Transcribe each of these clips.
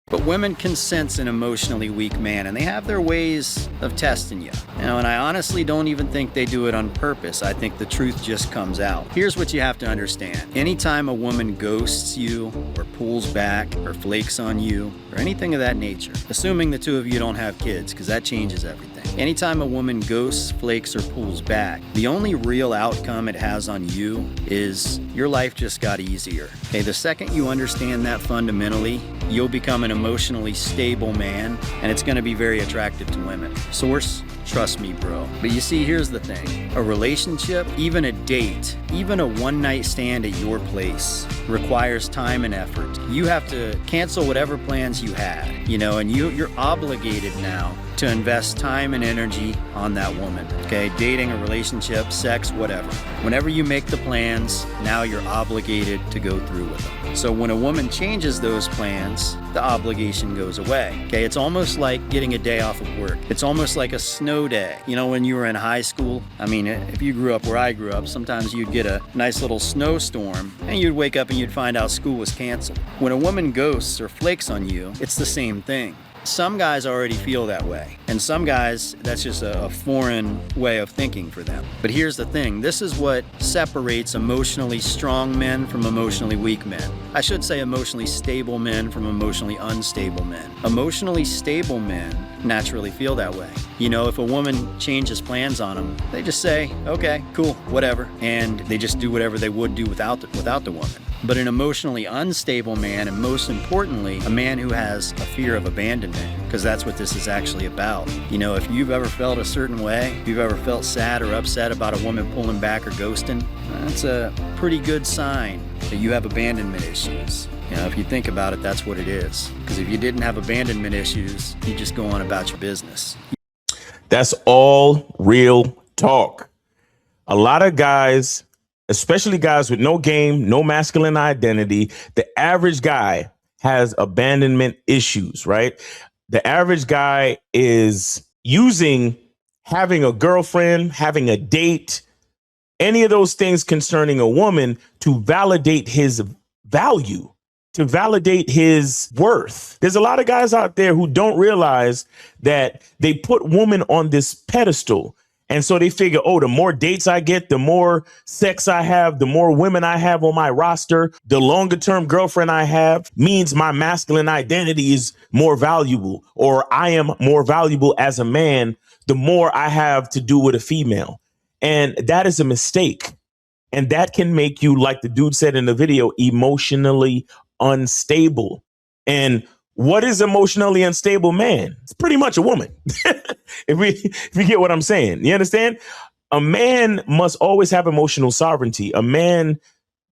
But women can sense an emotionally weak man, and they have their ways of testing you. And I honestly don't even think they do it on purpose. I think the truth just comes out. Here's what you have to understand. Anytime a woman ghosts you, or pulls back, or flakes on you, or anything of that nature, assuming the two of you don't have kids, because that changes everything. Anytime a woman ghosts, flakes, or pulls back, the only real outcome it has on you is your life just got easier. Okay, the second you understand that fundamentally, you'll become an emotionally stable man, and it's going to be very attractive to women. Source, trust me, bro. But you see, here's the thing. A relationship, even a date, even a one-night stand at your place requires time and effort. You have to cancel whatever plans you had, and you're obligated now to invest time and energy on that woman. Okay, dating, a relationship, sex, whatever. Whenever you make the plans, now you're obligated to go through with them. So when a woman changes those plans, the obligation goes away. Okay, it's almost like getting a day off of work. It's almost like a snow day. When you were in high school, if you grew up where I grew up, sometimes you'd get a nice little snowstorm and you'd wake up and you'd find out school was canceled. When a woman ghosts or flakes on you, it's the same thing. Some guys already feel that way, and some guys, that's just a foreign way of thinking for them. But here's the thing, this is what separates emotionally strong men from emotionally weak men. I should say emotionally stable men from emotionally unstable men. Emotionally stable men naturally feel that way. If a woman changes plans on them, they just say, okay, cool, whatever, and they just do whatever they would do without the woman. But an emotionally unstable man, and most importantly, a man who has a fear of abandonment, because that's what this is actually about. If you've ever felt a certain way, if you've ever felt sad or upset about a woman pulling back or ghosting, that's a pretty good sign that you have abandonment issues. If you think about it, that's what it is. Because if you didn't have abandonment issues, you just go on about your business. That's all real talk. A lot of guys, especially guys with no game, no masculine identity, the average guy has abandonment issues, right? The average guy is using having a girlfriend, having a date, any of those things concerning a woman to validate his value, to validate his worth. There's a lot of guys out there who don't realize that they put women on this pedestal. And so they figure, the more dates I get, the more sex I have, the more women I have on my roster, the longer term girlfriend I have means my masculine identity is more valuable, or I am more valuable as a man, the more I have to do with a female. And that is a mistake. And that can make you, like the dude said in the video, emotionally unstable. And what is emotionally unstable man? It's pretty much a woman. if you get what I'm saying, you understand? A man must always have emotional sovereignty. A man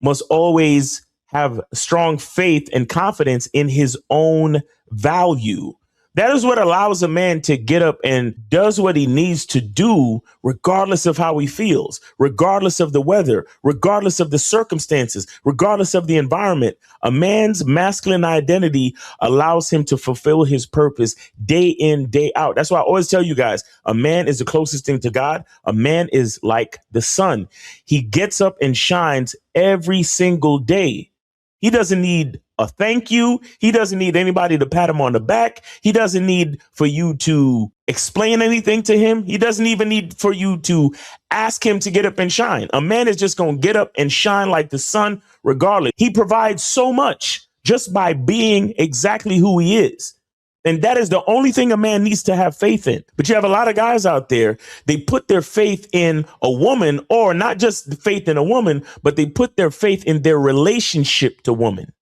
must always have strong faith and confidence in his own value. That is what allows a man to get up and does what he needs to do, regardless of how he feels, regardless of the weather, regardless of the circumstances, regardless of the environment. A man's masculine identity allows him to fulfill his purpose day in, day out. That's why I always tell you guys, a man is the closest thing to God. A man is like the sun. He gets up and shines every single day. He doesn't need a thank you. He doesn't need anybody to pat him on the back. He doesn't need for you to explain anything to him. He doesn't even need for you to ask him to get up and shine. A man is just going to get up and shine like the sun regardless. He provides so much just by being exactly who he is. And that is the only thing a man needs to have faith in. But you have a lot of guys out there, they put their faith in a woman, or not just the faith in a woman, but they put their faith in their relationship to woman.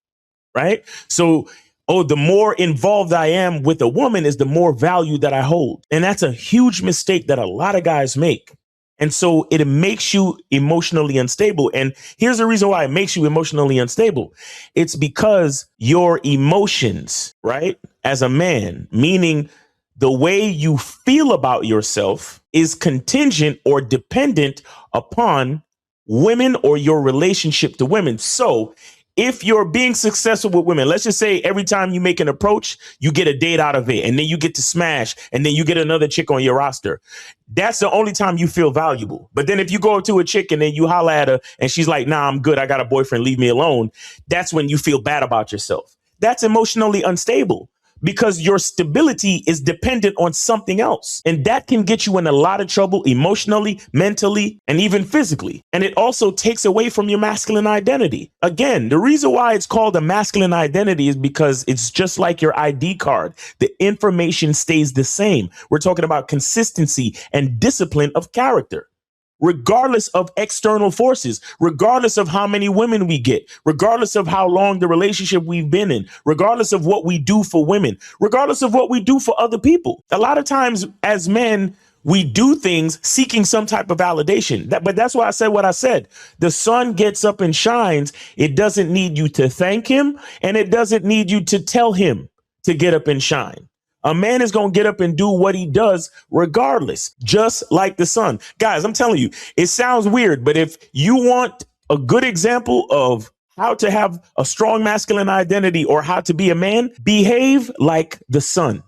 Right. So, the more involved I am with a woman is the more value that I hold. And that's a huge mistake that a lot of guys make. And so it makes you emotionally unstable. And here's the reason why it makes you emotionally unstable. It's because your emotions, right, as a man, meaning the way you feel about yourself, is contingent or dependent upon women or your relationship to women. So if you're being successful with women, let's just say every time you make an approach, you get a date out of it, and then you get to smash, and then you get another chick on your roster. That's the only time you feel valuable. But then if you go up to a chick and then you holler at her and she's like, nah, I'm good, I got a boyfriend, leave me alone. That's when you feel bad about yourself. That's emotionally unstable. because your stability is dependent on something else. And that can get you in a lot of trouble emotionally, mentally, and even physically. And it also takes away from your masculine identity. Again, the reason why it's called a masculine identity is because it's just like your ID card. The information stays the same. We're talking about consistency and discipline of character. Regardless of external forces, regardless of how many women we get, regardless of how long the relationship we've been in, regardless of what we do for women, regardless of what we do for other people. A lot of times as men, we do things seeking some type of validation. But that's why I said what I said. The sun gets up and shines. It doesn't need you to thank him, and it doesn't need you to tell him to get up and shine. A man is going to get up and do what he does regardless, just like the sun. Guys, I'm telling you, it sounds weird, but if you want a good example of how to have a strong masculine identity or how to be a man, behave like the sun.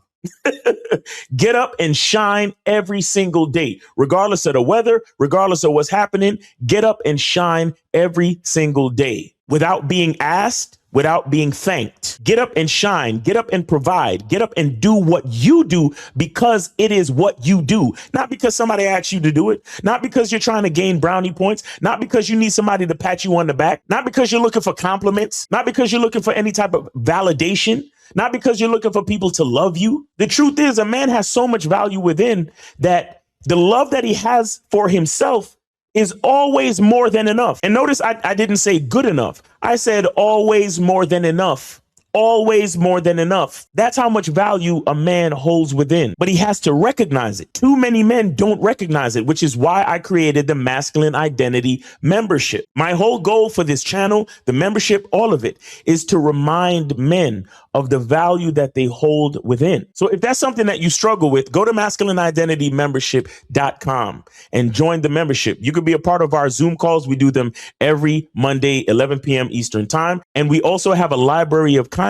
Get up and shine every single day, regardless of the weather, regardless of what's happening. Get up and shine every single day without being asked, without being thanked. Get up and shine. Get up and provide. Get up and do what you do because it is what you do. Not because somebody asked you to do it. Not because you're trying to gain brownie points. Not because you need somebody to pat you on the back. Not because you're looking for compliments. Not because you're looking for any type of validation. Not because you're looking for people to love you. The truth is, a man has so much value within that the love that he has for himself is always more than enough. And notice I didn't say good enough. I said always more than enough. Always more than enough. That's how much value a man holds within, but he has to recognize it. Too many men don't recognize it, which is why I created the Masculine Identity membership. My whole goal for this channel, the membership, all of it, is to remind men of the value that they hold within. So if that's something that you struggle with, go to masculineidentitymembership.com and join the membership. You could be a part of our Zoom calls. We do them every Monday, 11 p.m. Eastern time. And we also have a library of content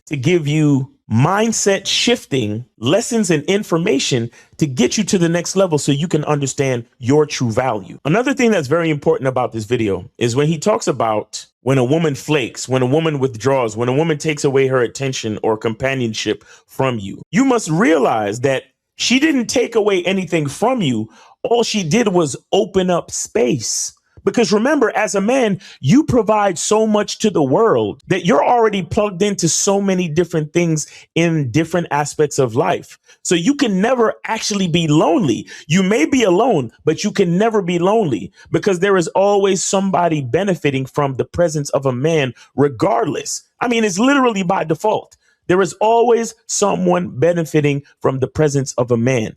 to give you mindset shifting lessons and information to get you to the next level so you can understand your true value. Another thing that's very important about this video is when he talks about when a woman flakes, when a woman withdraws, when a woman takes away her attention or companionship from you. You must realize that she didn't take away anything from you. All she did was open up space. Because remember, as a man, you provide so much to the world that you're already plugged into so many different things in different aspects of life. So you can never actually be lonely. You may be alone, but you can never be lonely because there is always somebody benefiting from the presence of a man, regardless. I mean, it's literally by default. There is always someone benefiting from the presence of a man.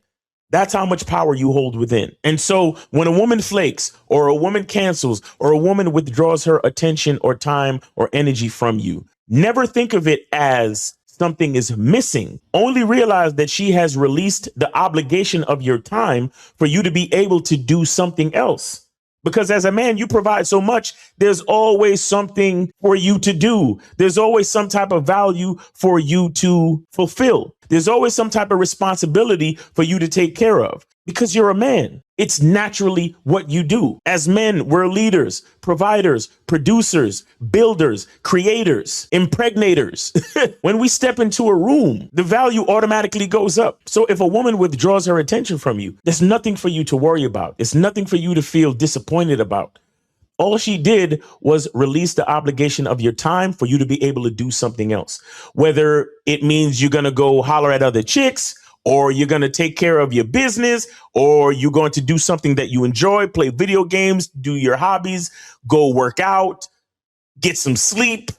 That's how much power you hold within. And so when a woman flakes or a woman cancels or a woman withdraws her attention or time or energy from you, never think of it as something is missing. Only realize that she has released the obligation of your time for you to be able to do something else. Because as a man, you provide so much. There's always something for you to do. There's always some type of value for you to fulfill. There's always some type of responsibility for you to take care of because you're a man. It's naturally what you do. As men, we're leaders, providers, producers, builders, creators, impregnators. When we step into a room, the value automatically goes up. So if a woman withdraws her attention from you, there's nothing for you to worry about. It's nothing for you to feel disappointed about. All she did was release the obligation of your time for you to be able to do something else. Whether it means you're going to go holler at other chicks, or you're going to take care of your business, or you're going to do something that you enjoy, play video games, do your hobbies, go work out, get some sleep.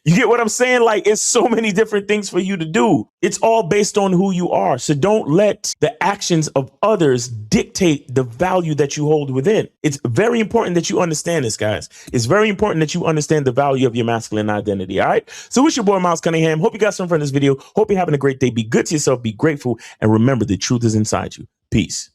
You get what I'm saying? Like, it's so many different things for you to do. It's all based on who you are. So don't let the actions of others dictate the value that you hold within. It's very important that you understand this, guys. It's very important that you understand the value of your masculine identity. All right. So it's your boy, Miles Cunningham. Hope you got something from this video. Hope you're having a great day. Be good to yourself. Be grateful. And remember, the truth is inside you. Peace.